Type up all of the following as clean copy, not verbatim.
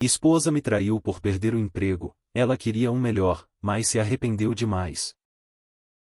Esposa me traiu por perder o emprego, ela queria um melhor, mas se arrependeu demais.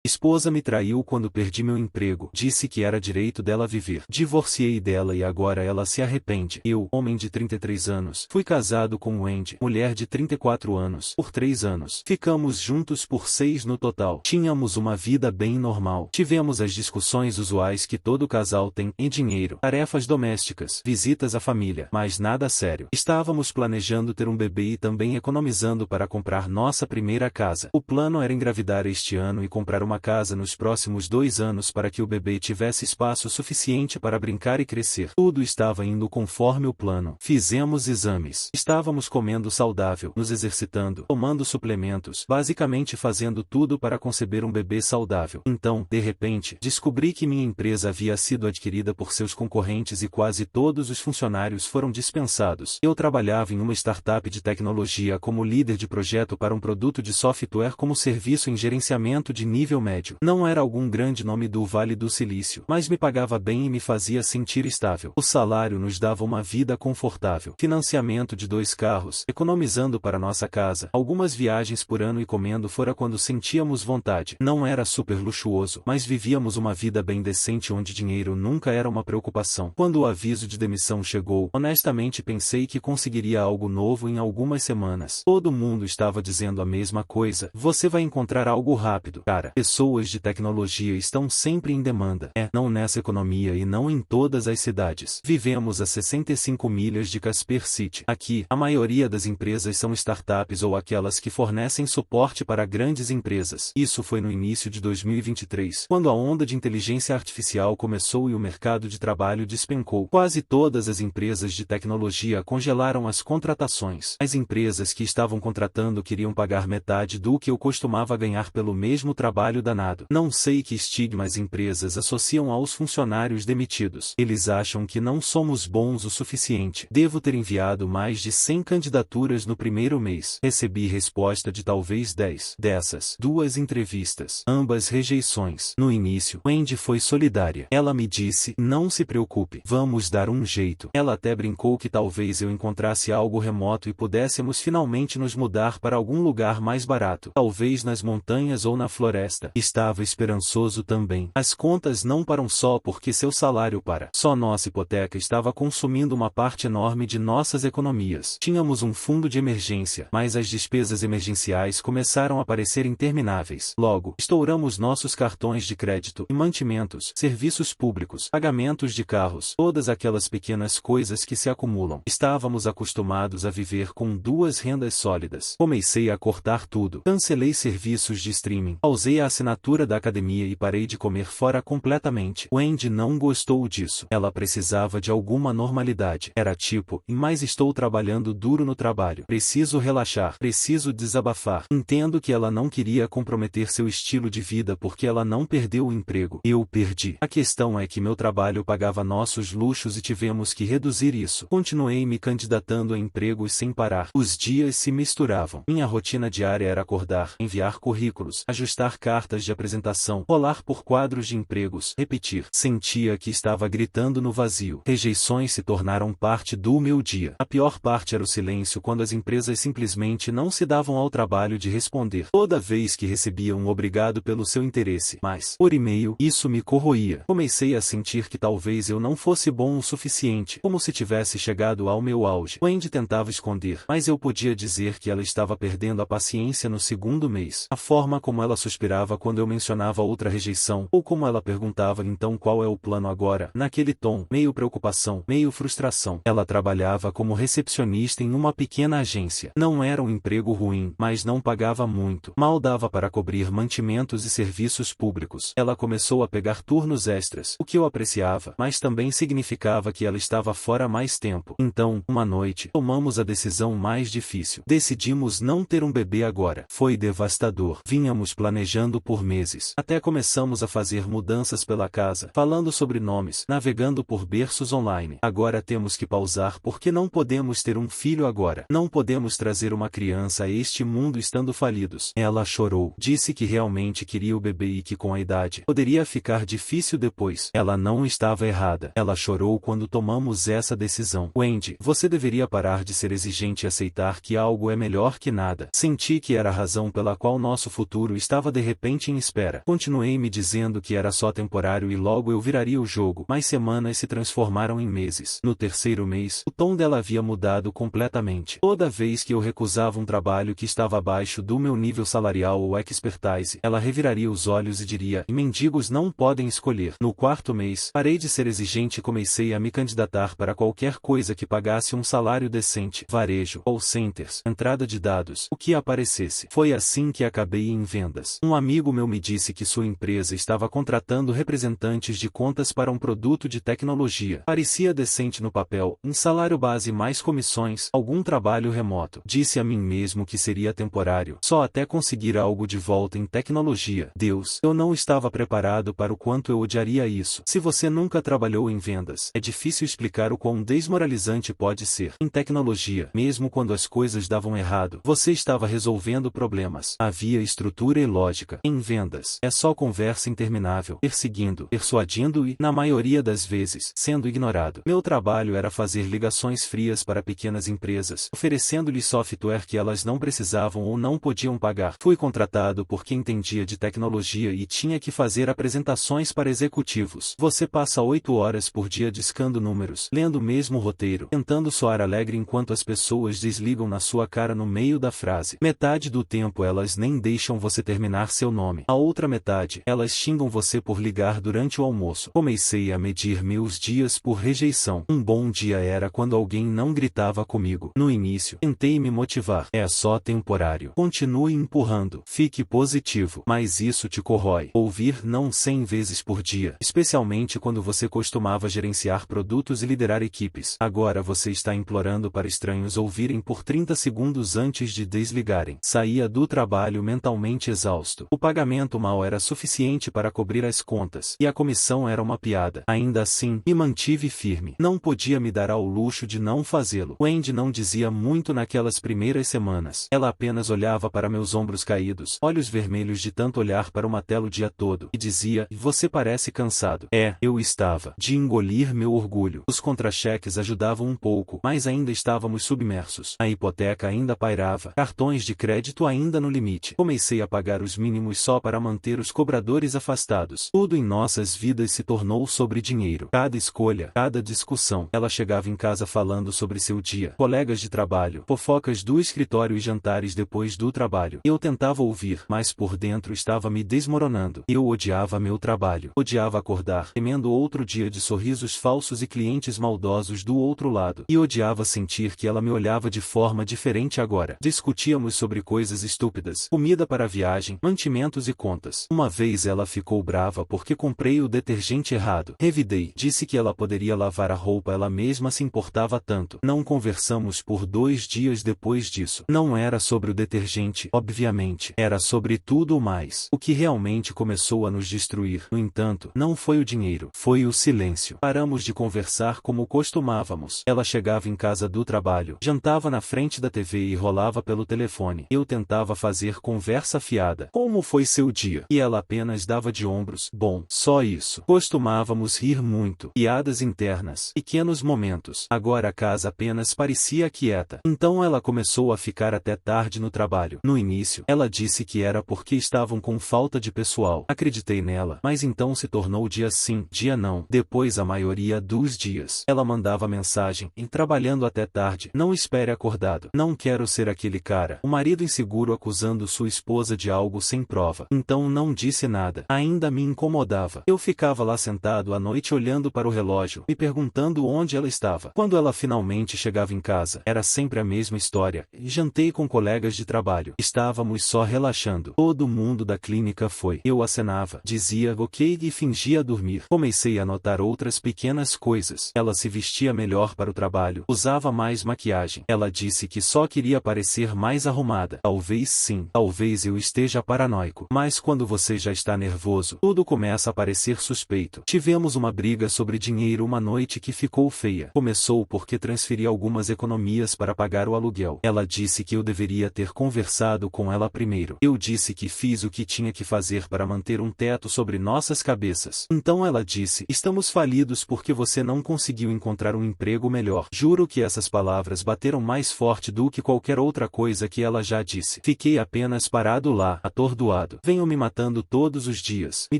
Esposa me traiu quando perdi meu emprego. Disse que era direito dela viver. Divorciei dela e agora ela se arrepende. Eu, homem de 33 anos, fui casado com Wendy, mulher de 34 anos, por 3 anos. Ficamos juntos por 6 no total. Tínhamos uma vida bem normal. Tivemos as discussões usuais que todo casal tem, em dinheiro, tarefas domésticas, visitas à família, mas nada sério. Estávamos planejando ter um bebê e também economizando para comprar nossa primeira casa. O plano era engravidar este ano e comprar uma casa nos próximos 2 anos para que o bebê tivesse espaço suficiente para brincar e crescer. Tudo estava indo conforme o plano. Fizemos exames. Estávamos comendo saudável, nos exercitando, tomando suplementos, basicamente fazendo tudo para conceber um bebê saudável. Então, de repente, descobri que minha empresa havia sido adquirida por seus concorrentes e quase todos os funcionários foram dispensados. Eu trabalhava em uma startup de tecnologia como líder de projeto para um produto de software como serviço em gerenciamento de nível médio. Não era algum grande nome do Vale do Silício, mas me pagava bem e me fazia sentir estável. O salário nos dava uma vida confortável. Financiamento de 2 carros, economizando para nossa casa, algumas viagens por ano e comendo fora quando sentíamos vontade. Não era super luxuoso, mas vivíamos uma vida bem decente onde dinheiro nunca era uma preocupação. Quando o aviso de demissão chegou, honestamente pensei que conseguiria algo novo em algumas semanas. Todo mundo estava dizendo a mesma coisa. Você vai encontrar algo rápido, cara. Pessoas de tecnologia estão sempre em demanda. Não nessa economia e não em todas as cidades. Vivemos a 65 milhas de Casper City. Aqui, a maioria das empresas são startups ou aquelas que fornecem suporte para grandes empresas. Isso foi no início de 2023, quando a onda de inteligência artificial começou e o mercado de trabalho despencou. Quase todas as empresas de tecnologia congelaram as contratações. As empresas que estavam contratando queriam pagar metade do que eu costumava ganhar pelo mesmo trabalho danado. Não sei que estigma as empresas associam aos funcionários demitidos. Eles acham que não somos bons o suficiente. Devo ter enviado mais de 100 candidaturas no primeiro mês. Recebi resposta de talvez 10. Dessas, 2 entrevistas. Ambas rejeições. No início, Wendy foi solidária. Ela me disse, não se preocupe, vamos dar um jeito. Ela até brincou que talvez eu encontrasse algo remoto e pudéssemos finalmente nos mudar para algum lugar mais barato. Talvez nas montanhas ou na floresta. Estava esperançoso também. As contas não param só porque seu salário para. Só nossa hipoteca estava consumindo uma parte enorme de nossas economias. Tínhamos um fundo de emergência, mas as despesas emergenciais começaram a parecer intermináveis. Logo, estouramos nossos cartões de crédito e mantimentos, serviços públicos, pagamentos de carros, todas aquelas pequenas coisas que se acumulam. Estávamos acostumados a viver com 2 rendas sólidas. Comecei a cortar tudo. Cancelei serviços de streaming. Pausei a assinatura da academia e parei de comer fora completamente. Wendy não gostou disso. Ela precisava de alguma normalidade. Era tipo, mas estou trabalhando duro no trabalho. Preciso relaxar. Preciso desabafar. Entendo que ela não queria comprometer seu estilo de vida porque ela não perdeu o emprego. Eu perdi. A questão é que meu trabalho pagava nossos luxos e tivemos que reduzir isso. Continuei me candidatando a empregos sem parar. Os dias se misturavam. Minha rotina diária era acordar, enviar currículos, ajustar cartas de apresentação, rolar por quadros de empregos, repetir. Sentia que estava gritando no vazio. Rejeições se tornaram parte do meu dia. A pior parte era o silêncio quando as empresas simplesmente não se davam ao trabalho de responder. Toda vez que recebia um obrigado pelo seu interesse, mas, por e-mail, isso me corroía. Comecei a sentir que talvez eu não fosse bom o suficiente, como se tivesse chegado ao meu auge. Wendy tentava esconder, mas eu podia dizer que ela estava perdendo a paciência no segundo mês. A forma como ela suspirava quando eu mencionava outra rejeição, ou como ela perguntava então qual é o plano agora, naquele tom, meio preocupação, meio frustração. Ela trabalhava como recepcionista em uma pequena agência. Não era um emprego ruim, mas não pagava muito. Mal dava para cobrir mantimentos e serviços públicos. Ela começou a pegar turnos extras, o que eu apreciava, mas também significava que ela estava fora mais tempo. Então, uma noite, tomamos a decisão mais difícil. Decidimos não ter um bebê agora. Foi devastador. Vínhamos planejando por meses. Até começamos a fazer mudanças pela casa, falando sobre nomes, navegando por berços online. Agora temos que pausar porque não podemos ter um filho agora. Não podemos trazer uma criança a este mundo estando falidos. Ela chorou. Disse que realmente queria o bebê e que com a idade poderia ficar difícil depois. Ela não estava errada. Ela chorou quando tomamos essa decisão. Wendy, você deveria parar de ser exigente e aceitar que algo é melhor que nada. Senti que era a razão pela qual nosso futuro estava de repente em espera. Continuei me dizendo que era só temporário e logo eu viraria o jogo, mas semanas se transformaram em meses. No terceiro mês, o tom dela havia mudado completamente. Toda vez que eu recusava um trabalho que estava abaixo do meu nível salarial ou expertise, ela reviraria os olhos e diria: mendigos não podem escolher. No quarto mês, parei de ser exigente e comecei a me candidatar para qualquer coisa que pagasse um salário decente. Varejo, call centers, entrada de dados, o que aparecesse. Foi assim que acabei em vendas. Um amigo meu me disse que sua empresa estava contratando representantes de contas para um produto de tecnologia. Parecia decente no papel, um salário base mais comissões, algum trabalho remoto. Disse a mim mesmo que seria temporário, só até conseguir algo de volta em tecnologia. Deus, eu não estava preparado para o quanto eu odiaria isso. Se você nunca trabalhou em vendas, é difícil explicar o quão desmoralizante pode ser. Em tecnologia, mesmo quando as coisas davam errado, você estava resolvendo problemas. Havia estrutura e lógica. Em vendas, é só conversa interminável, perseguindo, persuadindo e, na maioria das vezes, sendo ignorado. Meu trabalho era fazer ligações frias para pequenas empresas, oferecendo-lhes software que elas não precisavam ou não podiam pagar. Fui contratado por quem entendia de tecnologia e tinha que fazer apresentações para executivos. Você passa 8 horas por dia discando números, lendo o mesmo roteiro, tentando soar alegre enquanto as pessoas desligam na sua cara no meio da frase. Metade do tempo elas nem deixam você terminar seu nome. A outra metade, elas xingam você por ligar durante o almoço. Comecei a medir meus dias por rejeição. Um bom dia era quando alguém não gritava comigo. No início, tentei me motivar. É só temporário. Continue empurrando. Fique positivo. Mas isso te corrói. Ouvir não 100 vezes por dia. Especialmente quando você costumava gerenciar produtos e liderar equipes. Agora você está implorando para estranhos ouvirem por 30 segundos antes de desligarem. Saía do trabalho mentalmente exausto. O pagamento mal era suficiente para cobrir as contas. E a comissão era uma piada. Ainda assim, me mantive firme. Não podia me dar ao luxo de não fazê-lo. Wendy não dizia muito naquelas primeiras semanas. Ela apenas olhava para meus ombros caídos, olhos vermelhos de tanto olhar para uma tela o dia todo, e dizia: você parece cansado. Eu estava. De engolir meu orgulho. Os contra-cheques ajudavam um pouco, mas ainda estávamos submersos. A hipoteca ainda pairava, cartões de crédito ainda no limite. Comecei a pagar os mínimos só para manter os cobradores afastados. Tudo em nossas vidas se tornou sobre dinheiro. Cada escolha, cada discussão. Ela chegava em casa falando sobre seu dia, colegas de trabalho, fofocas do escritório e jantares depois do trabalho. Eu tentava ouvir, mas por dentro estava me desmoronando. Eu odiava meu trabalho. Odiava acordar, temendo outro dia de sorrisos falsos e clientes maldosos do outro lado. E odiava sentir que ela me olhava de forma diferente agora. Discutíamos sobre coisas estúpidas, comida para a viagem, mantimentos e contas. Uma vez ela ficou brava porque comprei o detergente errado. Revidei. Disse que ela poderia lavar a roupa ela mesma se importava tanto. Não conversamos por 2 dias depois disso. Não era sobre o detergente, obviamente. Era sobre tudo mais. O que realmente começou a nos destruir, no entanto, não foi o dinheiro. Foi o silêncio. Paramos de conversar como costumávamos. Ela chegava em casa do trabalho, jantava na frente da TV e rolava pelo telefone. Eu tentava fazer conversa fiada. Como foi seu dia? E ela apenas dava de ombros. Bom, só isso. Costumávamos rir muito. Piadas internas. Pequenos momentos. Agora a casa apenas parecia quieta. Então ela começou a ficar até tarde no trabalho. No início, ela disse que era porque estavam com falta de pessoal. Acreditei nela, mas então se tornou dia sim, dia não. Depois a maioria dos dias. Ela mandava mensagem, trabalhando até tarde. Não espere acordado. Não quero ser aquele cara. O marido inseguro acusando sua esposa de algo sem prova. Então não disse nada. Ainda me incomodava. Eu ficava lá sentado à noite olhando para o relógio, me perguntando onde ela estava. Quando ela finalmente chegava em casa, era sempre a mesma história. Jantei com colegas de trabalho. Estávamos só relaxando. Todo mundo da clínica foi. Eu acenava, dizia ok e fingia dormir. Comecei a notar outras pequenas coisas. Ela se vestia melhor para o trabalho, usava mais maquiagem. Ela disse que só queria parecer mais arrumada. Talvez sim. Talvez eu esteja paranoico. paranoico. Mas quando você já está nervoso, tudo começa a parecer suspeito. Tivemos uma briga sobre dinheiro uma noite que ficou feia. Começou porque transferi algumas economias para pagar o aluguel. Ela disse que eu deveria ter conversado com ela primeiro. Eu disse que fiz o que tinha que fazer para manter um teto sobre nossas cabeças. Então ela disse: estamos falidos porque você não conseguiu encontrar um emprego melhor. Juro que essas palavras bateram mais forte do que qualquer outra coisa que ela já disse. Fiquei apenas parado lá, atordoado. Venho me matando todos os dias, me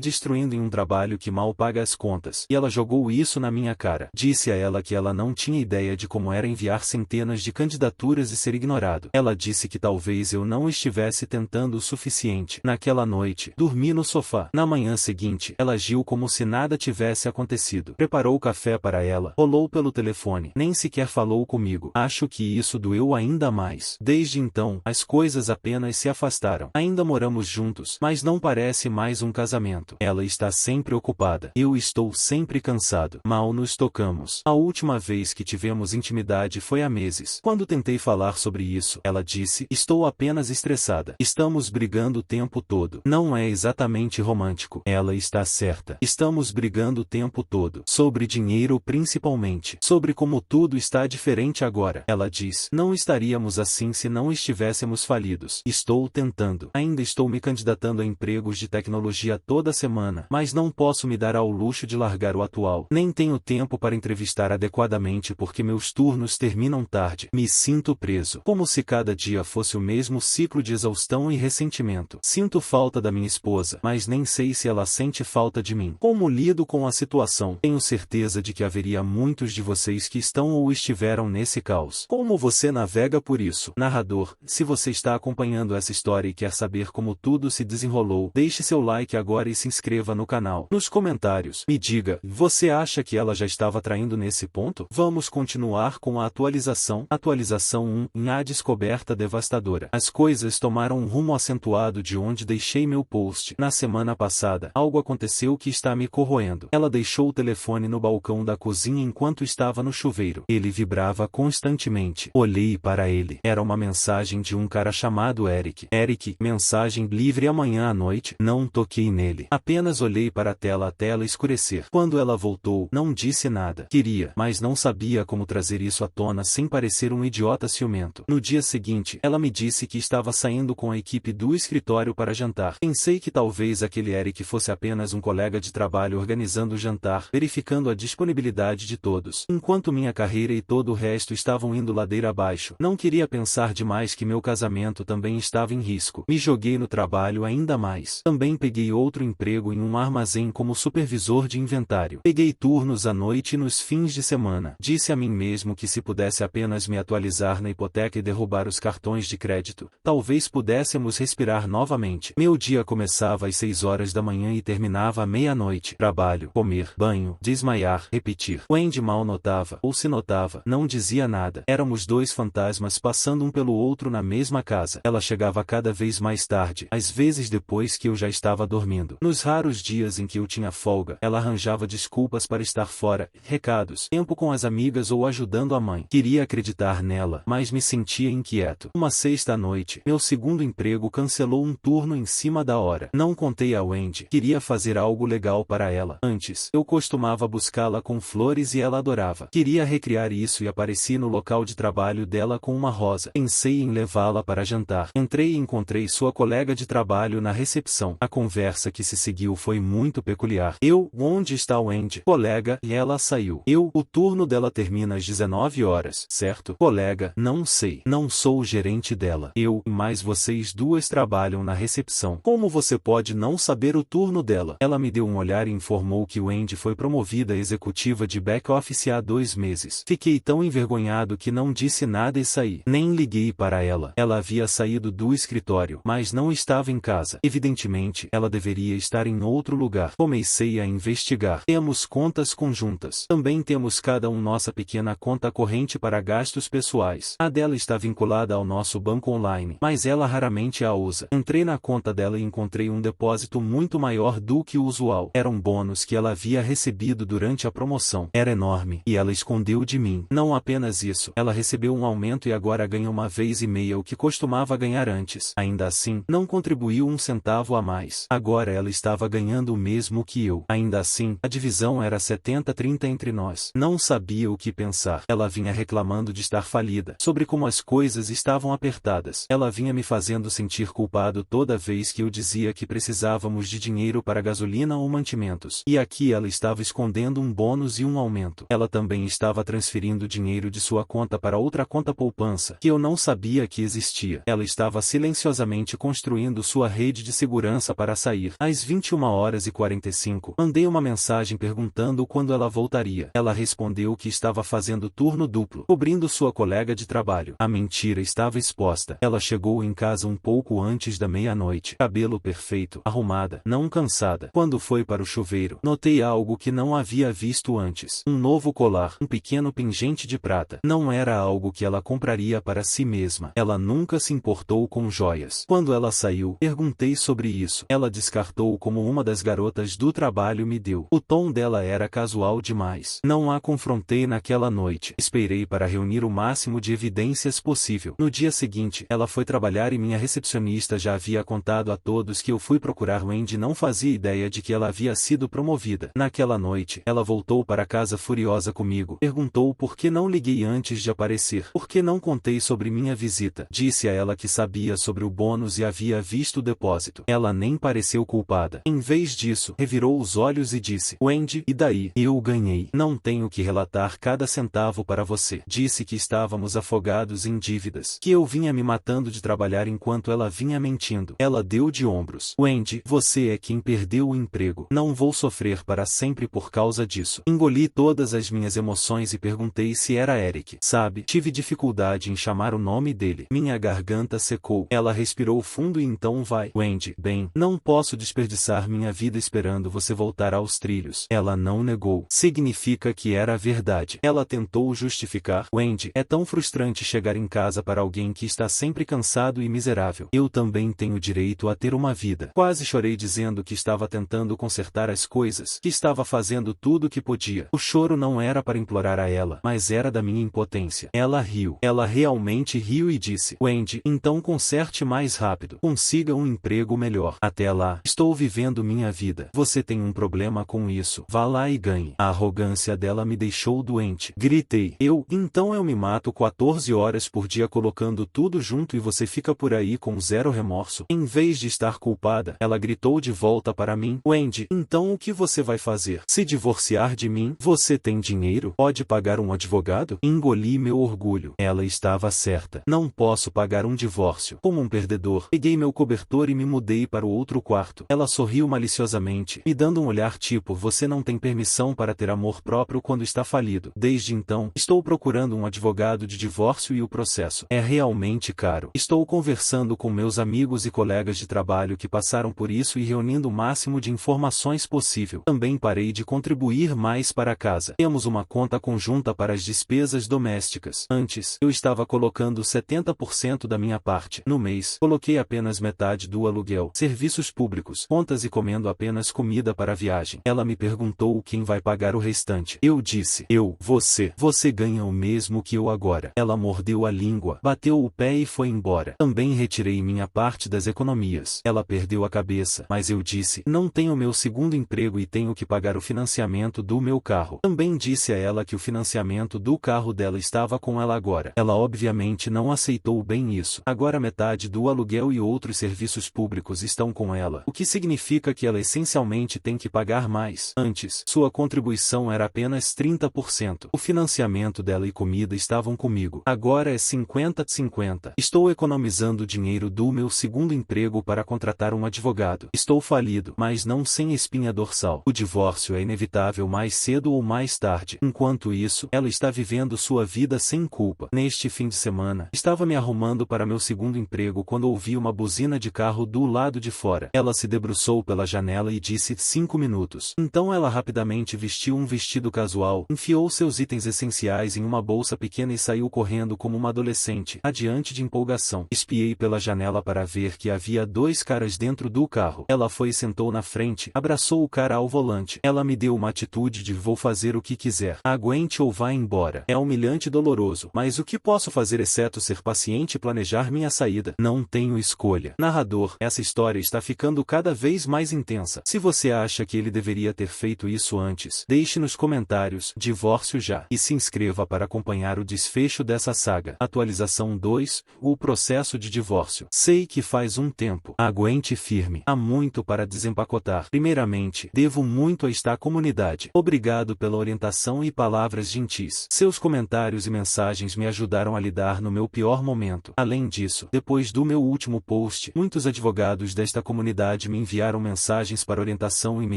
destruindo em um trabalho que mal paga as contas. E ela jogou isso na minha cara. Disse a ela que ela não tinha ideia de como era enviar centenas de candidaturas e ser ignorado. Ela disse que talvez eu não estivesse tentando o suficiente. Naquela noite, dormi no sofá. Na manhã seguinte, ela agiu como se nada tivesse acontecido. Preparou café para ela, rolou pelo telefone, nem sequer falou comigo. Acho que isso doeu ainda mais. Desde então, as coisas apenas se afastaram. Ainda moramos juntos, mas não parece mais um casamento. Ela está sempre ocupada. Eu estou sempre cansado. Mal nos tocamos. A última vez que tivemos intimidade foi há meses. Quando tentei falar sobre isso, ela disse: estou apenas estressada. Estamos brigando o tempo todo. Não é exatamente romântico. Ela está certa. Estamos brigando o tempo todo. Sobre dinheiro principalmente. Sobre como tudo está diferente agora. Ela diz: não estaríamos assim se não estivéssemos falidos. Estou tentando. Ainda estou me candidatando a empregos de tecnologia toda semana, mas não posso me dar ao luxo de largar o atual. Nem tenho tempo para entrevistar adequadamente porque meus turnos terminam tarde. Me sinto preso. Como se cada dia fosse o mesmo ciclo de exaustão e ressentimento. Sinto falta da minha esposa, mas nem sei se ela sente falta de mim. Como lido com a situação? Tenho certeza de que haveria muitos de vocês que estão ou estiveram nesse caos. Como você navega por isso? Narrador, se você está acompanhando essa história e quer saber como tudo se desenrolou, deixe seu like agora e se inscreva no canal. Nos comentários, me diga, você acha que ela já estava traindo nesse ponto? Vamos continuar com a atualização. Atualização 1. Em a descoberta devastadora. As coisas tomaram um rumo acentuado de onde deixei meu post. Na semana passada, algo aconteceu que está me corroendo. Ela deixou o telefone no balcão da cozinha enquanto estava no chuveiro. Ele vibrava constantemente. Olhei para ele. Era uma mensagem de um cara chamado Eric. Eric, mensagem livre amanhã à noite. Não toquei nele. Apenas olhei para a tela até ela escurecer. Quando ela voltou, não disse nada. Queria, mas não sabia como trazer isso à tona sem parecer um idiota ciumento. No dia seguinte, ela me disse que estava saindo com a equipe do escritório para jantar. Pensei que talvez aquele Eric fosse apenas um colega de trabalho organizando o jantar, verificando a disponibilidade de todos. Enquanto minha carreira e todo o resto estavam indo ladeira abaixo, não queria pensar demais que meu casamento também estava em risco. Me joguei no trabalho ainda mais. Também peguei outro emprego em um armazém como supervisor de inventário. Peguei turnos à noite e nos fins de semana. Disse a mim mesmo que se pudesse apenas me atualizar na hipoteca e derrubar os cartões de crédito, talvez pudéssemos respirar novamente. Meu dia começava às 6 horas da manhã e terminava à meia-noite. Trabalho, comer, banho, desmaiar, repetir. Wendy mal notava, ou se notava, não dizia nada. Éramos dois fantasmas passando um pelo outro na mesma casa. Ela chegava cada vez mais tarde, às vezes depois que eu já estava dormindo. Nos raros dias em que eu tinha folga, ela arranjava desculpas para estar fora, recados, tempo com as amigas ou ajudando a mãe. Queria acreditar nela, mas me sentia inquieto. Uma sexta-noite, meu segundo emprego cancelou um turno em cima da hora. Não contei a Wendy. Queria fazer algo legal para ela. Antes, eu costumava buscá-la com flores e ela adorava. Queria recriar isso e apareci no local de trabalho dela com uma rosa. Pensei em levá-la para jantar. Entrei e encontrei sua colega de trabalho na recepção. A conversa que se seguiu foi muito peculiar. Eu, onde está Wendy? Colega, e ela saiu. Eu, o turno dela termina às 19 horas, certo? Colega, não sei. Não sou o gerente dela. Eu, mas vocês duas trabalham na recepção. Como você pode não saber o turno dela? Ela me deu um olhar e informou que Wendy foi promovida a executiva de back-office há 2 meses. Fiquei tão envergonhado que não disse nada e saí. Nem liguei para ela. Ela havia saído do escritório, mas não estava em casa. Evidentemente, ela deveria estar em outro lugar. Comecei a investigar. Temos contas conjuntas. Também temos cada um nossa pequena conta corrente para gastos pessoais. A dela está vinculada ao nosso banco online, mas ela raramente a usa. Entrei na conta dela e encontrei um depósito muito maior do que o usual. Era um bônus que ela havia recebido durante a promoção. Era enorme, e ela escondeu de mim. Não apenas isso, ela recebeu um aumento e agora ganha 1,5 vezes o que costumava ganhar antes. Ainda assim, não contribuiu contribuiu 1 centavo a mais. Agora ela estava ganhando o mesmo que eu. Ainda assim, a divisão era 70-30 entre nós. Não sabia o que pensar. Ela vinha reclamando de estar falida, sobre como as coisas estavam apertadas. Ela vinha me fazendo sentir culpado toda vez que eu dizia que precisávamos de dinheiro para gasolina ou mantimentos. E aqui ela estava escondendo um bônus e um aumento. Ela também estava transferindo dinheiro de sua conta para outra conta poupança, que eu não sabia que existia. Ela estava silenciosamente construindo sua rede de segurança para sair. Às 21h45, mandei uma mensagem perguntando quando ela voltaria. Ela respondeu que estava fazendo turno duplo, cobrindo sua colega de trabalho. A mentira estava exposta. Ela chegou em casa um pouco antes da meia-noite. Cabelo perfeito, arrumada, não cansada. Quando foi para o chuveiro, notei algo que não havia visto antes. Um novo colar, um pequeno pingente de prata. Não era algo que ela compraria para si mesma. Ela nunca se importou com joias. Quando ela saiu, perguntei sobre isso. Ela descartou como uma das garotas do trabalho me deu. O tom dela era casual demais. Não a confrontei naquela noite. Esperei para reunir o máximo de evidências possível. No dia seguinte, ela foi trabalhar e minha recepcionista já havia contado a todos que eu fui procurar Wendy e não fazia ideia de que ela havia sido promovida. Naquela noite, ela voltou para casa furiosa comigo. Perguntou por que não liguei antes de aparecer. Por que não contei sobre minha visita. Disse a ela que sabia sobre o bônus e havia visto o depósito. Ela nem pareceu culpada. Em vez disso, revirou os olhos e disse: Wendy, e daí? Eu ganhei. Não tenho que relatar cada centavo para você. Disse que estávamos afogados em dívidas. Que eu vinha me matando de trabalhar enquanto ela vinha mentindo. Ela deu de ombros. Wendy, você é quem perdeu o emprego. Não vou sofrer para sempre por causa disso. Engoli todas as minhas emoções e perguntei se era Eric. Sabe, tive dificuldade em chamar o nome dele. Minha garganta secou. Ela respirou fundo e então vai. Wendy, bem, não posso desperdiçar minha vida esperando você voltar aos trilhos. Ela não negou. Significa que era verdade. Ela tentou justificar. Wendy, é tão frustrante chegar em casa para alguém que está sempre cansado e miserável. Eu também tenho direito a ter uma vida. Quase chorei dizendo que estava tentando consertar as coisas, que estava fazendo tudo o que podia. O choro não era para implorar a ela, mas era da minha impotência. Ela riu. Ela realmente riu e disse: Wendy, então conserte mais rápido. Consiga um emprego melhor. Até lá, estou vivendo minha vida. Você tem um problema com isso. Vá lá e ganhe. A arrogância dela me deixou doente. Gritei: então eu me mato 14 horas por dia colocando tudo junto e você fica por aí com zero remorso. Em vez de estar culpada, ela gritou de volta para mim: Wendy, então o que você vai fazer? Se divorciar de mim? Você tem dinheiro? Pode pagar um advogado? Engoli meu orgulho. Ela estava certa. Não posso pagar um divórcio. Como um perdedor, peguei meu cobertor e me mudei para o outro quarto. Ela sorriu maliciosamente, me dando um olhar tipo: você não tem permissão para ter amor próprio quando está falido. Desde então, estou procurando um advogado de divórcio e o processo é realmente caro. Estou conversando com meus amigos e colegas de trabalho que passaram por isso e reunindo o máximo de informações possível. Também parei de contribuir mais para a casa. Temos uma conta conjunta para as despesas domésticas. Antes, eu estava colocando 70% da minha parte. No mês, coloquei apenas metade do aluguel, serviços públicos, contas e comendo apenas comida para a viagem. Ela me perguntou quem vai pagar o restante. Eu disse: você. Você ganha o mesmo que eu agora. Ela mordeu a língua, bateu o pé e foi embora. Também retirei minha parte das economias. Ela perdeu a cabeça, mas eu disse: não tenho meu segundo emprego e tenho que pagar o financiamento do meu carro. Também disse a ela que o financiamento do carro dela estava com ela agora. Ela obviamente não aceitou bem isso. Agora metade do aluguel e outros serviços públicos estão com ela, o que significa que ela essencialmente tem que pagar mais. Antes, sua contribuição era apenas 30%. O financiamento dela e comida estavam comigo. Agora é 50-50. Estou economizando dinheiro do meu segundo emprego para contratar um advogado. Estou falido, mas não sem espinha dorsal. O divórcio é inevitável mais cedo ou mais tarde. Enquanto isso, ela está vivendo sua vida sem culpa. Neste fim de semana, estava me arrumando para meu segundo emprego quando ouvi uma buzina de carro do lado de fora. Ela se debruçou pela janela e disse: 5 minutos. Então ela rapidamente vestiu um vestido casual, enfiou seus itens essenciais em uma bolsa pequena e saiu correndo como uma adolescente, adiante de empolgação. Espiei pela janela para ver que havia 2 caras dentro do carro. Ela foi e sentou na frente, abraçou o cara ao volante. Ela me deu uma atitude de: vou fazer o que quiser. Aguente ou vá embora. É humilhante e doloroso, mas o que posso fazer exceto ser paciente e planejar minha saída? Não tenho escolha. narrador, essa história está ficando cada vez mais intensa. Se você acha que ele deveria ter feito isso antes, deixe nos comentários, divórcio já, e se inscreva para acompanhar o desfecho dessa saga. Atualização 2, o processo de divórcio. Sei que faz um tempo. Aguente firme. Há muito para desempacotar. Primeiramente, devo muito a esta comunidade. Obrigado pela orientação e palavras gentis. Seus comentários e mensagens me ajudaram a lidar no meu pior momento. Além disso, depois do meu último post, muitos advogados desta comunidade me enviaram mensagens para orientação e me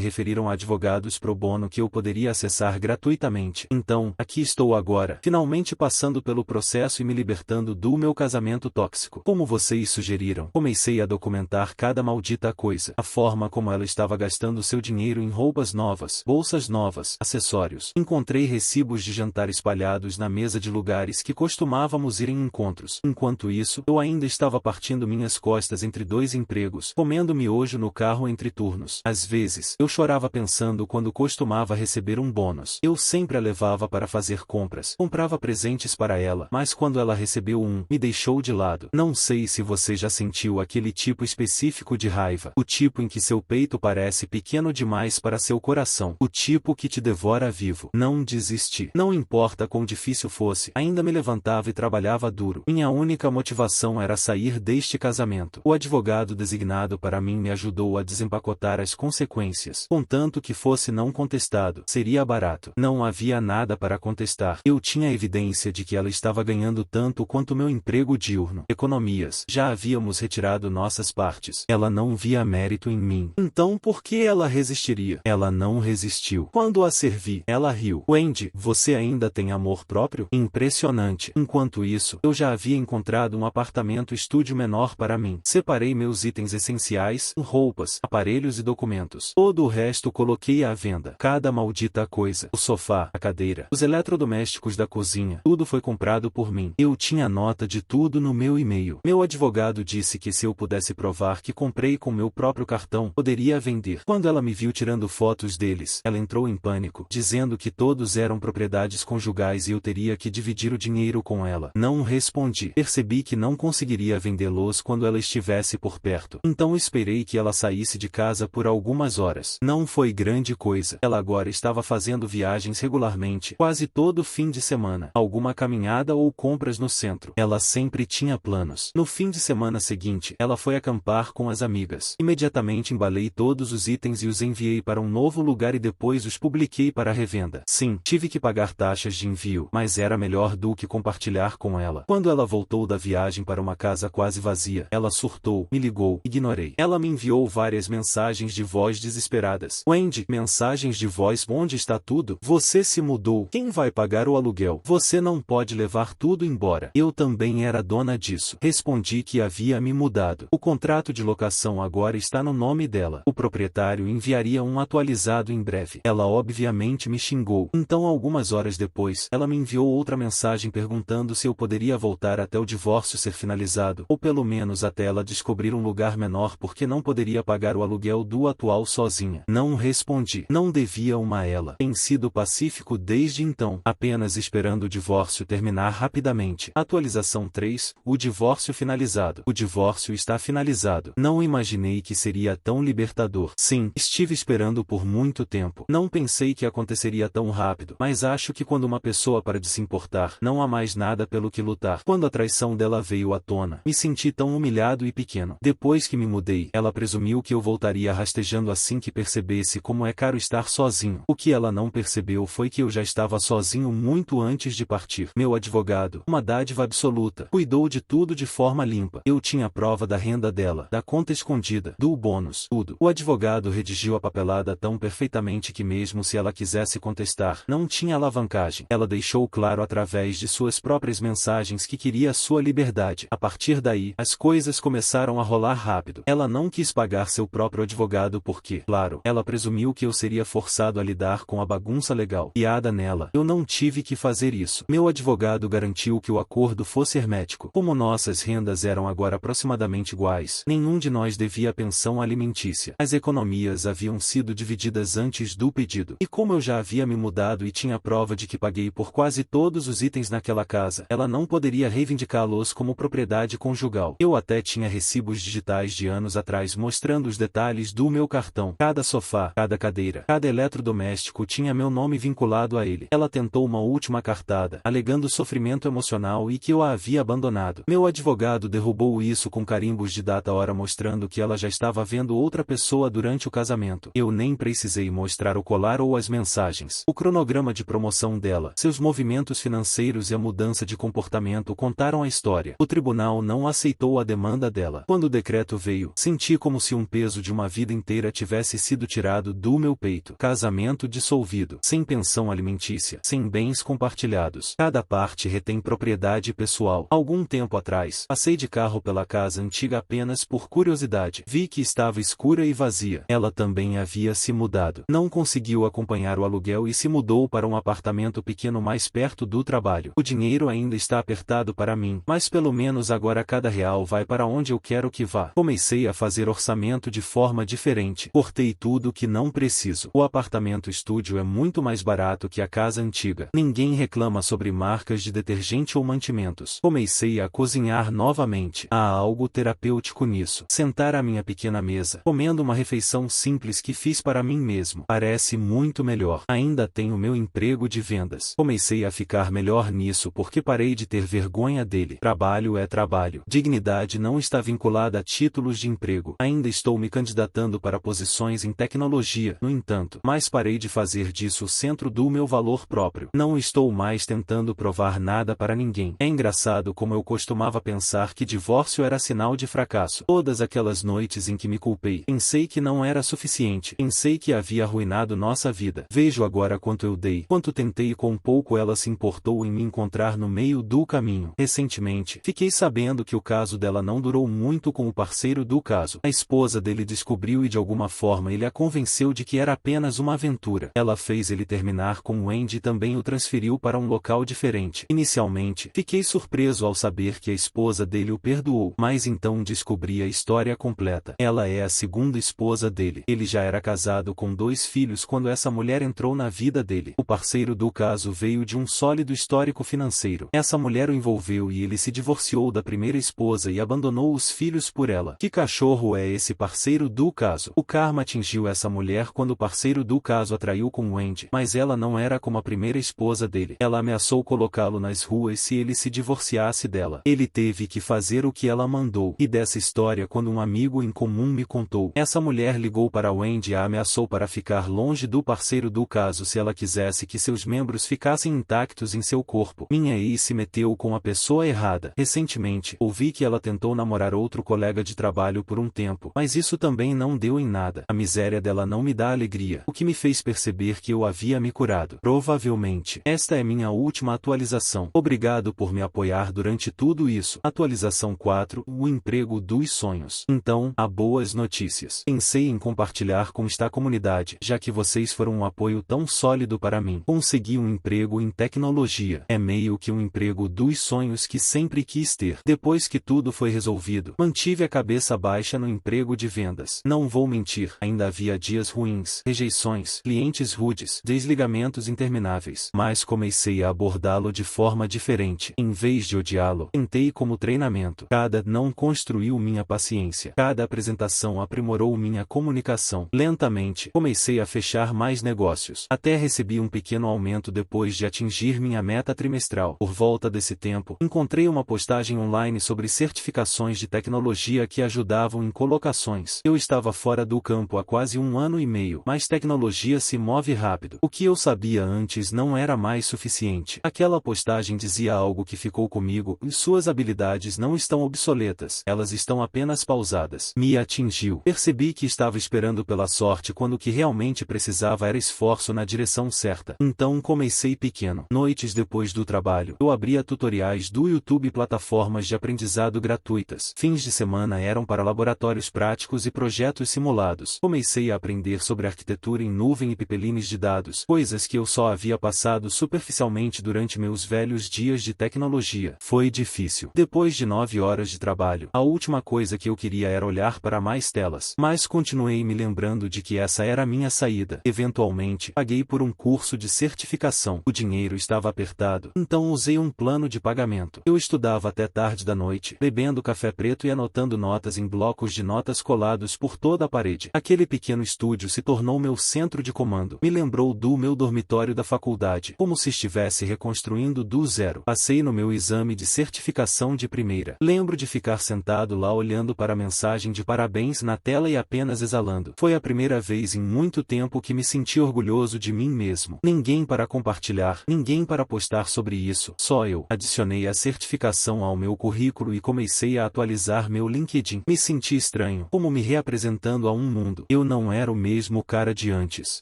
referiram a advogados pro bono que eu poderia acessar gratuitamente. Então, aqui estou agora, finalmente passando pelo processo e me libertando do meu casamento tóxico. Como vocês sugeriram, comecei a documentar cada maldita coisa. A forma como ela estava gastando seu dinheiro em roupas novas, bolsas novas, acessórios. Encontrei recibos de jantar espalhados na mesa de lugares que costumávamos ir em encontros. Enquanto isso, eu ainda estava partindo minhas costas entre dois empregos, comendo miojo no carro entre turnos. Às vezes, eu chorava pensando quando costumava receber um bônus. Eu sempre a levava para fazer compras, comprava presentes para ela, mas quando ela recebeu um, me deixou de lado. Não sei se você já sentiu aquele tipo específico de raiva, o tipo em que seu peito parece pequeno demais para seu coração, o tipo que te devora vivo. Não desisti. Não importa quão difícil fosse, ainda me levantava e trabalhava duro. Minha única motivação era sair deste casamento. O advogado designado para mim me ajudou a desempacotar as consequências, contanto que fosse não contestado. Seria barato. Não havia nada para contestar. Eu tinha evidência de que ela estava ganhando tanto quanto meu emprego diurno. Economias. Já havíamos retirado nossas partes. Ela não via mérito em mim. Então por que ela resistiria? Ela não resistiu. Quando a servi, ela riu. Wendy, você ainda tem amor próprio? Impressionante. Enquanto isso, eu já havia encontrado um apartamento estúdio menor para mim. Separei meus itens essenciais, roupas, aparelhos e documentos. Todo o resto coloquei à venda. Cada maldita coisa. O sofá, a cadeira, os eletrodomésticos da cozinha, tudo foi comprado por mim. Eu tinha nota de tudo no meu e-mail. Meu advogado disse que se eu pudesse provar que comprei com meu próprio cartão, poderia vender. Quando ela me viu tirando fotos deles, ela entrou em pânico, dizendo que todos eram propriedades conjugais e eu teria que dividir o dinheiro com ela. Não respondi. Percebi que não conseguiria vendê-los quando ela estivesse por perto. Então esperei que ela saísse de casa por algumas horas. Não foi grande coisa. Ela agora estava fazendo viagens regularmente, quase todo fim de semana. Alguma caminhada ou compras no centro. Ela sempre tinha planos. No fim de semana seguinte, ela foi acampar com as amigas. Imediatamente embalei todos os itens e os enviei para um novo lugar e depois os publiquei para revenda. Sim, tive que pagar taxas de envio, mas era melhor do que compartilhar com ela. Quando ela voltou da viagem para uma casa quase vazia, ela surtou, me ligou, ignorei. Ela me enviou várias mensagens de voz desesperadas. Wendy, mensagens de voz, onde está tudo? Você se mudou. Quem vai pagar o aluguel? Você não pode levar tudo embora. Eu também era dona disso. Respondi que havia me mudado. O contrato de locação agora está no nome dela. O proprietário enviaria um atualizado em breve. Ela obviamente me xingou. Então algumas horas depois, ela me enviou outra mensagem perguntando se eu poderia voltar até o divórcio ser finalizado, ou pelo menos até ela descobrir um lugar menor porque não poderia pagar o aluguel do atual sozinha. Não respondi. Não devia uma a ela. Tem sido pacífico desde então, apenas esperando o divórcio terminar rapidamente. Atualização 3, o divórcio finalizado. O divórcio está finalizado. Não imaginei que seria tão libertador. Sim, estive esperando por muito tempo. Não pensei que aconteceria tão rápido, mas acho que quando uma pessoa para de se importar, não há mais nada pelo que lutar. Quando a traição dela veio à tona, me senti tão humilhado e pequeno. Depois que me mudei, ela presumiu que eu voltaria rastejando assim que percebesse como é caro estar sozinho. O que ela não percebeu foi que eu já estava sozinho muito antes de partir. Meu advogado, uma dádiva absoluta, cuidou de tudo de forma limpa. Eu tinha prova da renda dela, da conta escondida, do bônus, tudo. O advogado redigiu a papelada tão perfeitamente que mesmo se ela quisesse contestar, não tinha alavancagem. Ela deixou claro através de suas próprias mensagens que queria sua liberdade. A partir daí, as coisas começaram a rolar rápido. Ela não quis pagar seu próprio advogado porque, claro, ela presumiu que eu seria forçado a lidar com a bagunça legal. Piada nela. Eu não tive que fazer isso. Meu advogado garantiu que o acordo fosse hermético. Como nossas rendas eram agora aproximadamente iguais, nenhum de nós devia pensão alimentícia. As economias haviam sido divididas antes do pedido. E como eu já havia me mudado e tinha prova de que paguei por quase todos os itens naquela casa, ela não poderia reivindicá-los como propriedade conjugal. Eu até tinha recibos digitais de anos atrás mostrando os detalhes do meu cartão. Cada sofá, cada cadeira, cada eletrodoméstico tinha meu nome vinculado a ele. Ela tentou uma última cartada, alegando sofrimento emocional e que eu a havia abandonado. Meu advogado derrubou isso com carimbos de data-hora mostrando que ela já estava vendo outra pessoa durante o casamento. Eu nem precisei mostrar o colar ou as mensagens. O cronograma de promoção dela, seus movimentos financeiros e a mudança de comportamento contaram a história. O tribunal não aceitou a demanda dela. Quando o decreto veio, senti como se um peso de uma vida inteira tivesse sido tirado do meu peito. Casamento dissolvido, sem pensão alimentícia, sem bens compartilhados. Cada parte retém propriedade pessoal. Algum tempo atrás, passei de carro pela casa antiga apenas por curiosidade. Vi que estava escura e vazia. Ela também havia se mudado. Não conseguiu acompanhar o aluguel e se mudou para um apartamento pequeno mais perto do trabalho. O dinheiro ainda está apertado para mim, mas pelo menos agora cada real vai para onde eu quero que vá. Comecei a fazer orçamento de forma diferente. Cortei tudo que não preciso. O apartamento estúdio é muito mais barato que a casa antiga. Ninguém reclama sobre marcas de detergente ou mantimentos. Comecei a cozinhar novamente. Há algo terapêutico nisso. Sentar à minha pequena mesa, comendo uma refeição simples que fiz para mim mesmo, parece muito melhor. Ainda tenho meu emprego de vendas. Comecei a ficar melhor nisso porque parei de ter vergonha dele. Trabalho é trabalho. Dignidade não está vinculada a títulos de emprego. Ainda estou me candidatando para posições em tecnologia, no entanto, mas parei de fazer disso o centro do meu valor próprio. Não estou mais tentando provar nada para ninguém. É engraçado como eu costumava pensar que divórcio era sinal de fracasso. Todas aquelas noites em que me culpei, pensei que não era suficiente. Pensei que havia arruinado nossa vida. Vejo agora quanto eu dei, quanto tentei e quão pouco ela se importou em me encontrar no meio do caminho. Recentemente, fiquei sabendo que o caso dela não durou muito com o parceiro do caso. A esposa dele descobriu e de alguma forma ele a convenceu de que era apenas uma aventura. Ela fez ele terminar com o Andy e também o transferiu para um local diferente. Inicialmente, fiquei surpreso ao saber que a esposa dele o perdoou, mas então descobri a história completa. Ela é a segunda esposa dele. Ele já era casado com 2 filhos quando essa mulher entrou na vida dele. O parceiro do caso veio de um sólido histórico financeiro. Essa mulher o envolveu e ele se divorciou da primeira esposa e abandonou os filhos por ela. Que cachorro é esse parceiro do caso? O karma atingiu essa mulher quando o parceiro do caso atraiu com o Andy, mas ela não era como a primeira esposa dele. Ela ameaçou colocá-lo nas ruas se ele se divorciasse dela. Ele teve que fazer o que ela mandou. E dessa história quando um amigo em comum me contou. Essa mulher ligou para o Andy e a ameaçou para ficar longe do parceiro do caso se ela quisesse que seus membros ficassem intactos em seu corpo. Minha ex se meteu com a pessoa errada. Recentemente, ouvi que ela tentou namorar outro colega de trabalho por um tempo, mas isso também não deu em nada. A miséria dela não me dá alegria, o que me fez perceber que eu havia me curado. Provavelmente, esta é minha última atualização. Obrigado por me apoiar durante tudo isso. Atualização 4, o emprego dos sonhos. Então, há boas notícias. Pensei em compartilhar com esta comunidade, já que vocês foram um apoio tão sólido para mim. Consegui um emprego em tecnologia. É meio que um emprego dos sonhos que sempre quis ter. Depois que tudo foi resolvido, mantive a cabeça baixa no emprego de vendas. Não vou mentir, ainda havia dias ruins, rejeições, clientes rudes, desligamentos intermináveis. Mas comecei a abordá-lo de forma diferente. Em vez de odiá-lo, tentei como treinamento. Cada não construiu minha paciência. Cada apresentação aprimorou minha comunicação. Lentamente, comecei a fechar mais negócios. Até recebi um pequeno aumento depois de atingir minha meta trimestral. Por volta desse tempo, encontrei uma postagem online sobre certificações de tecnologia que ajudavam em colocações. Eu estava fora do campo há quase 1 ano e meio, mas tecnologia se move rápido. O que eu sabia antes não era mais suficiente. Aquela postagem dizia algo que ficou comigo: e suas habilidades não estão obsoletas, elas estão apenas pausadas. Me atingiu. Percebi que estava esperando pela sorte quando o que realmente precisava era esforço na direção certa. Então comecei pequeno. Noites depois do trabalho, eu abria tutoriais do YouTube e plataformas de aprendizado gratuitas. Fins de semana eram para laboratórios práticos e projetos simulados. Comecei a aprender sobre arquitetura em nuvem e pipelines de dados, coisas que eu só havia passado superficialmente durante meus velhos dias de tecnologia. Foi difícil. Depois de 9 horas de trabalho, a última coisa que eu queria era olhar para mais telas. Mas continuei me lembrando de que essa era a minha saída. Eventualmente, paguei por um curso de certificação. O dinheiro estava apertado, então usei um plano de pagamento. Eu estudava até tarde da noite, bebendo café preto preto e anotando notas em blocos de notas colados por toda a parede. Aquele pequeno estúdio se tornou meu centro de comando. Me lembrou do meu dormitório da faculdade, como se estivesse reconstruindo do zero. Passei no meu exame de certificação de primeira. Lembro de ficar sentado lá olhando para a mensagem de parabéns na tela e apenas exalando. Foi a primeira vez em muito tempo que me senti orgulhoso de mim mesmo. Ninguém para compartilhar, ninguém para postar sobre isso, só eu. Adicionei a certificação ao meu currículo e comecei a atualizar meu LinkedIn. Me senti estranho, como me reapresentando a um mundo. Eu não era o mesmo cara de antes.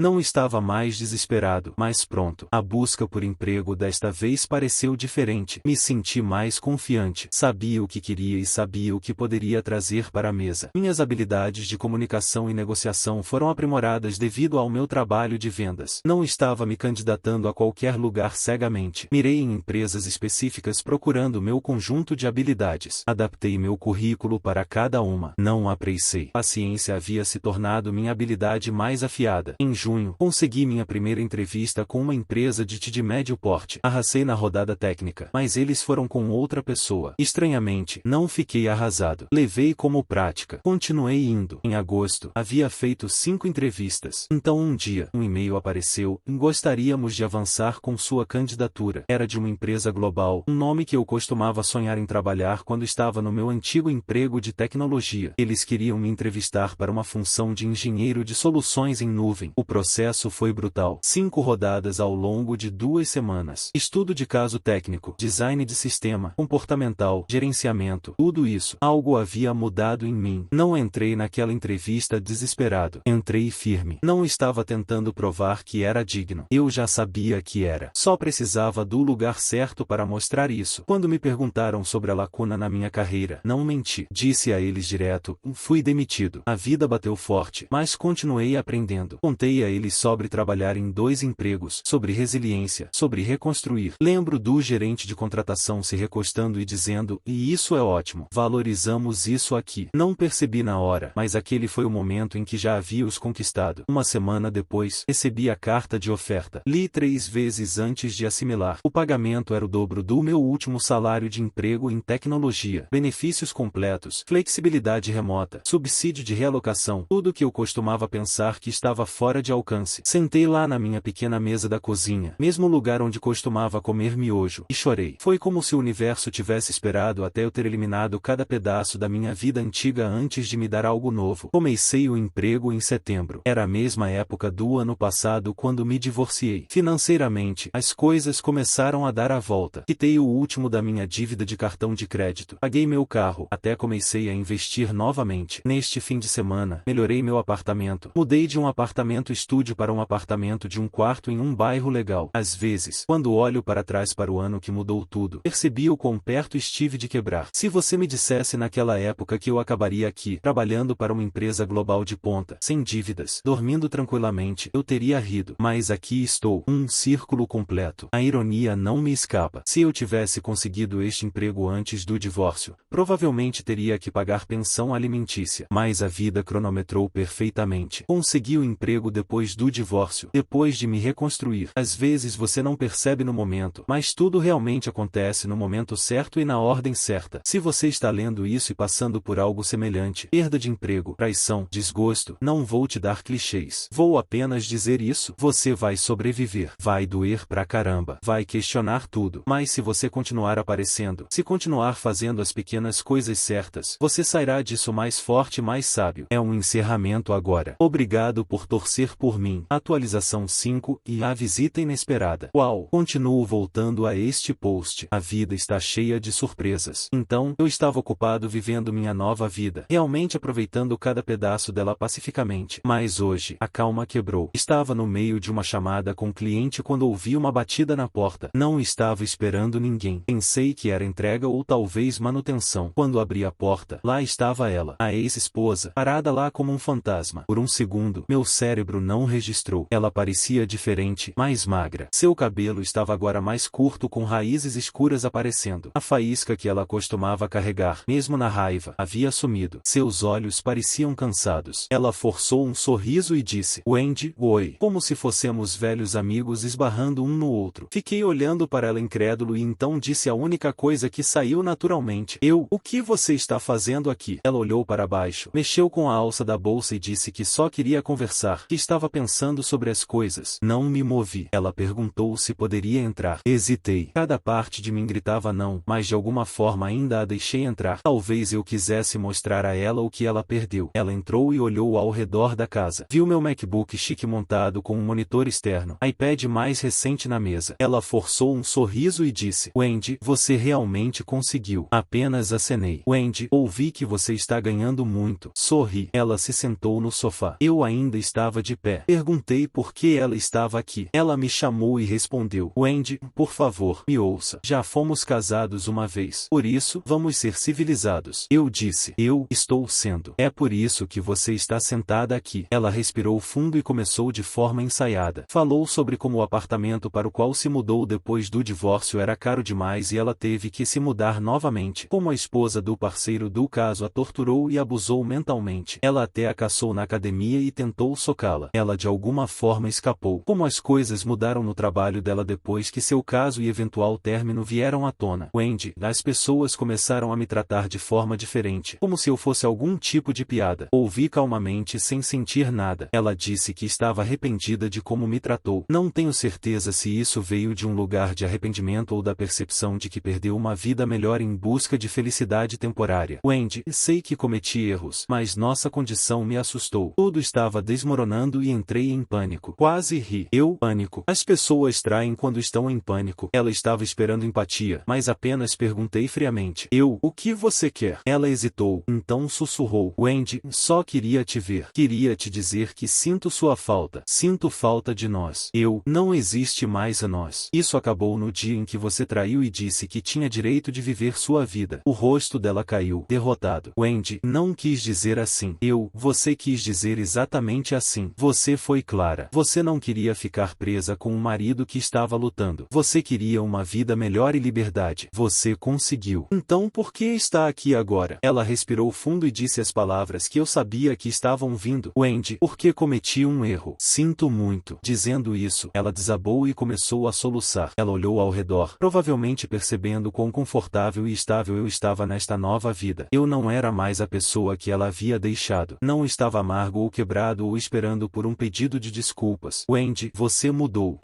Não estava mais desesperado, mas pronto. A busca por emprego desta vez pareceu diferente. Me senti mais confiante. Sabia o que queria e sabia o que poderia trazer para a mesa. Minhas habilidades de comunicação e negociação foram aprimoradas devido ao meu trabalho de vendas. Não estava me candidatando a qualquer lugar cegamente. Mirei em empresas específicas procurando meu conjunto de habilidades. Adaptei meu currículo para cada uma. Não apressei. Paciência havia se tornado minha habilidade mais afiada. Em junho, consegui minha primeira entrevista com uma empresa de médio porte. Arrasei na rodada técnica, mas eles foram com outra pessoa. Estranhamente, não fiquei arrasado. Levei como prática. Continuei indo. Em agosto, havia feito 5 entrevistas. Então um dia, um e-mail apareceu. Gostaríamos de avançar com sua candidatura. Era de uma empresa global, um nome que eu costumava sonhar em trabalhar quando estava no meu antigo emprego de tecnologia. Eles queriam me entrevistar para uma função de engenheiro de soluções em nuvem. O processo foi brutal. 5 rodadas ao longo de 2 semanas. Estudo de caso técnico, design de sistema, comportamental, gerenciamento, tudo isso. Algo havia mudado em mim. Não entrei naquela entrevista desesperado. Entrei firme. Não estava tentando provar que era digno. Eu já sabia que era. Só precisava do lugar certo para mostrar isso. Quando me perguntaram sobre a lacuna na minha carreira, não menti. Disse a eles direto: fui demitido. A vida bateu forte, mas continuei aprendendo. Contei a eles sobre trabalhar em 2 empregos, sobre resiliência, sobre reconstruir. Lembro do gerente de contratação se recostando e dizendo: e isso é ótimo. Valorizamos isso aqui. Não percebi na hora, mas aquele foi o momento em que já havia os conquistado. Uma semana depois, recebi a carta de oferta. Li 3 vezes antes de assimilar. O pagamento era o dobro do meu último salário de emprego em tecnologia. Benefícios completos, flexibilidade remota, subsídio de realocação, tudo que eu costumava pensar que estava fora de alcance. Sentei lá na minha pequena mesa da cozinha, mesmo lugar onde costumava comer miojo, e chorei. Foi como se o universo tivesse esperado até eu ter eliminado cada pedaço da minha vida antiga antes de me dar algo novo. Comecei o emprego em setembro. Era a mesma época do ano passado quando me divorciei. Financeiramente, as coisas começaram a dar a volta. Quitei o último da minha dívida de cartão de crédito. Paguei meu carro. Até comecei a investir novamente. Neste fim de semana, melhorei meu apartamento. Mudei de um apartamento estúdio para um apartamento de 1 quarto em um bairro legal. Às vezes, quando olho para trás para o ano que mudou tudo, percebi o quão perto estive de quebrar. Se você me dissesse naquela época que eu acabaria aqui, trabalhando para uma empresa global de ponta, sem dívidas, dormindo tranquilamente, eu teria rido. Mas aqui estou, um círculo completo. A ironia não me escapa. Se eu tivesse conseguido este emprego antes do divórcio, provavelmente teria que pagar pensão alimentícia. Mas a vida cronometrou perfeitamente. Consegui o emprego depois do divórcio, depois de me reconstruir. Às vezes você não percebe no momento, mas tudo realmente acontece no momento certo e na ordem certa. Se você está lendo isso e passando por algo semelhante, perda de emprego, traição, desgosto, não vou te dar clichês. Vou apenas dizer isso. Você vai sobreviver. Vai doer pra caramba. Vai questionar tudo. Mas se você continuar aparecendo, se continuar fazendo as pequenas coisas certas, você sairá disso mais forte e mais sábio. É um encerramento agora. Obrigado por torcer por mim. Atualização 5 e a visita inesperada. Uau! Continuo voltando a este post. A vida está cheia de surpresas. Então, eu estava ocupado vivendo minha nova vida, realmente aproveitando cada pedaço dela pacificamente. Mas hoje, a calma quebrou. Estava no meio de uma chamada com o cliente quando ouvi uma batida na porta. Não estava esperando ninguém. Pensei que era entrega ou talvez manutenção. Quando abri a porta, lá estava ela, a ex-esposa, parada lá como um fantasma. Por um segundo, meu cérebro não registrou. Ela parecia diferente, mais magra. Seu cabelo estava agora mais curto com raízes escuras aparecendo. A faísca que ela costumava carregar, mesmo na raiva, havia sumido. Seus olhos pareciam cansados. Ela forçou um sorriso e disse: Wendy, oi. Como se fossemos velhos amigos esbarrando um no outro. Fiquei olhando para ela incrédulo e então disse a única coisa que saiu naturalmente. O que você está fazendo aqui? Ela olhou para baixo, mexeu com a alça da bolsa e disse que só queria conversar, que estava pensando sobre as coisas. Não me movi. Ela perguntou se poderia entrar. Hesitei. Cada parte de mim gritava não, mas de alguma forma ainda a deixei entrar. Talvez eu quisesse mostrar a ela o que ela perdeu. Ela entrou e olhou ao redor da casa. Viu meu MacBook chique montado com um monitor externo, iPad mais recente na mesa. Ela forçou um sorriso e disse: Wendy, você realmente conseguiu. Apenas acenei. Wendy, ouvi que você está ganhando muito. Sorri. Ela se sentou no sofá. Eu ainda estava de pé. Perguntei por que ela estava aqui. Ela me chamou e respondeu: Wendy, por favor, me ouça. Já fomos casados uma vez. Por isso, vamos ser civilizados. Eu disse: eu estou sendo. É por isso que você está sentada aqui. Ela respirou fundo e começou de forma ensaiada. Falou sobre como o apartamento para o qual se mudou depois do divórcio era caro demais e ela teve que se mudar novamente. Como a esposa do parceiro do caso a torturou e abusou mentalmente. Ela até a caçou na academia e tentou socá-la. Ela de alguma forma escapou. Como as coisas mudaram no trabalho dela depois que seu caso e eventual término vieram à tona. Wendy, as pessoas começaram a me tratar de forma diferente, como se eu fosse algum tipo de piada. Ouvi calmamente sem sentir nada. Ela disse que estava arrependida de como me tratou. Não tenho certeza se isso veio de um lugar de arrependimento ou da percepção de que perdeu uma vida melhor em busca de felicidade temporária. Wendy, sei que cometi erros, mas nossa condição me assustou. Tudo estava desmoronando e entrei em pânico. Quase ri. Pânico. As pessoas traem quando estão em pânico. Ela estava esperando empatia, mas apenas perguntei friamente: o que você quer? Ela hesitou, então sussurrou: Wendy, só queria te ver. Queria te dizer que sinto sua falta. Sinto falta de nós. Não existe mais a nós. Isso acabou no dia em que você traiu e disse que tinha direito de viver sua vida. O rosto dela caiu, derrotado. Wendy, não quis dizer assim. Você quis dizer exatamente assim. Você foi clara. Você não queria ficar presa com um marido que estava lutando. Você queria uma vida melhor e liberdade. Você conseguiu. Então por que está aqui agora? Ela respirou fundo e disse as palavras que eu sabia que estavam vindo. Wendy, porque cometi um erro. Sinto muito. Dizendo isso, ela desabou e começou a soluçar. Ela olhou ao redor, provavelmente percebendo quão confortável e estável eu estava nesta nova vida. Eu não era mais a pessoa que ela havia deixado. Não estava amargo ou quebrado ou esperando por um pedido de desculpas. Wendy, você mudou.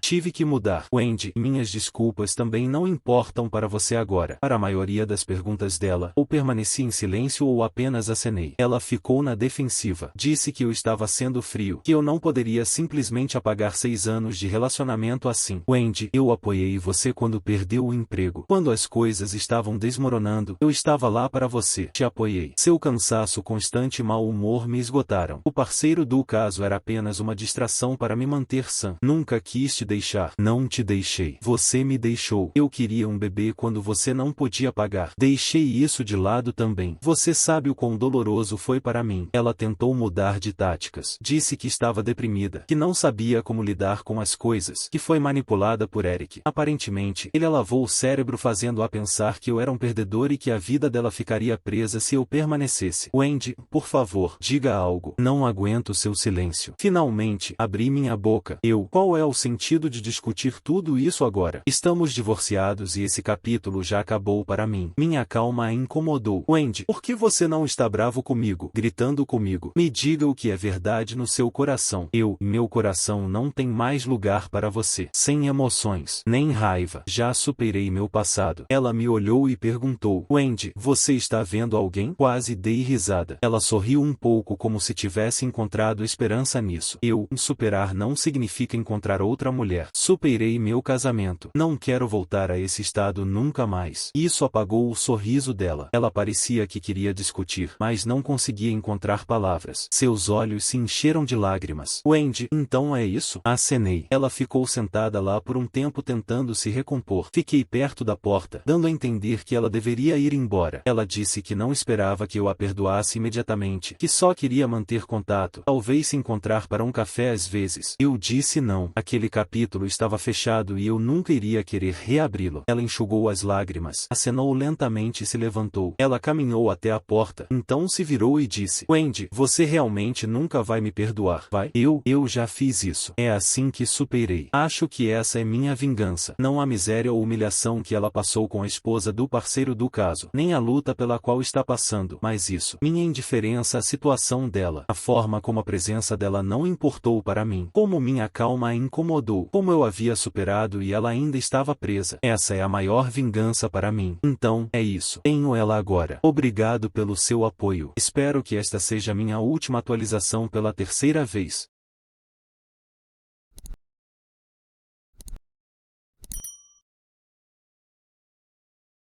Tive que mudar. Wendy, minhas desculpas também não importam para você agora. Para a maioria das perguntas dela, ou permaneci em silêncio ou apenas acenei. Ela ficou na defensiva. Disse que eu estava sendo frio, que eu não poderia simplesmente apagar 6 anos de relacionamento assim. Wendy, eu apoiei você quando perdeu o emprego. Quando as coisas estavam desmoronando, eu estava lá para você. Te apoiei. Seu cansaço constante e mau humor me esgotaram. O parceiro do caso era apenas uma distração para me manter sã. Nunca quis te deixar. Não te deixei. Você me deixou. Eu queria um bebê quando você não podia pagar. Deixei isso de lado também. Você sabe o quão doloroso foi para mim. Ela tentou mudar de táticas. Disse que estava deprimida, que não sabia como lidar com as coisas, que foi manipulada por Eric. Aparentemente, ele a lavou o cérebro fazendo-a pensar que eu era um perdedor e que a vida dela ficaria presa se eu permanecesse. Wendy, por favor, diga algo. Não aguento seu silêncio. Finalmente, abri minha boca. Qual é o sentido de discutir tudo isso agora? Estamos divorciados e esse capítulo já acabou para mim. Minha calma a incomodou. Wendy, por que você não está bravo comigo? Gritando comigo. Me diga o que é verdade no seu coração. Meu coração não tem mais lugar para você. Sem emoções, nem raiva. Já superei meu passado. Ela me olhou e perguntou: Wendy, você está vendo alguém? Quase dei risada. Ela sorriu um pouco como se tivesse encontrado esperança nisso. Superar não significa encontrar outra mulher. Superei meu casamento. Não quero voltar a esse estado nunca mais. Isso apagou o sorriso dela. Ela parecia que queria discutir, mas não conseguia encontrar palavras. Seus olhos se encheram de lágrimas. Wendy, então é isso? Acenei. Ela ficou sentada lá por um tempo tentando se recompor. Fiquei perto da porta, dando a entender que ela deveria ir embora. Ela disse que não esperava que eu a perdoasse imediatamente, que só queria manter contato, talvez se encontrar para um café às vezes. Eu disse não. Aquele capítulo estava fechado e eu nunca iria querer reabri-lo. Ela enxugou as lágrimas, acenou lentamente e se levantou. Ela caminhou até a porta, então se virou e disse: Wendy, você realmente nunca vai me perdoar, vai? Eu já fiz isso. É assim que superei. Acho que essa é minha vingança. Não a miséria ou humilhação que ela passou com a esposa do parceiro do caso. caso, nem a luta pela qual está passando, mas isso, minha indiferença à situação dela, a forma como a presença dela não importou para mim, como minha calma a incomodou, como eu havia superado e ela ainda estava presa. Essa é a maior vingança para mim. Então, é isso. Tenho ela agora. Obrigado pelo seu apoio. Espero que esta seja minha última atualização pela terceira vez.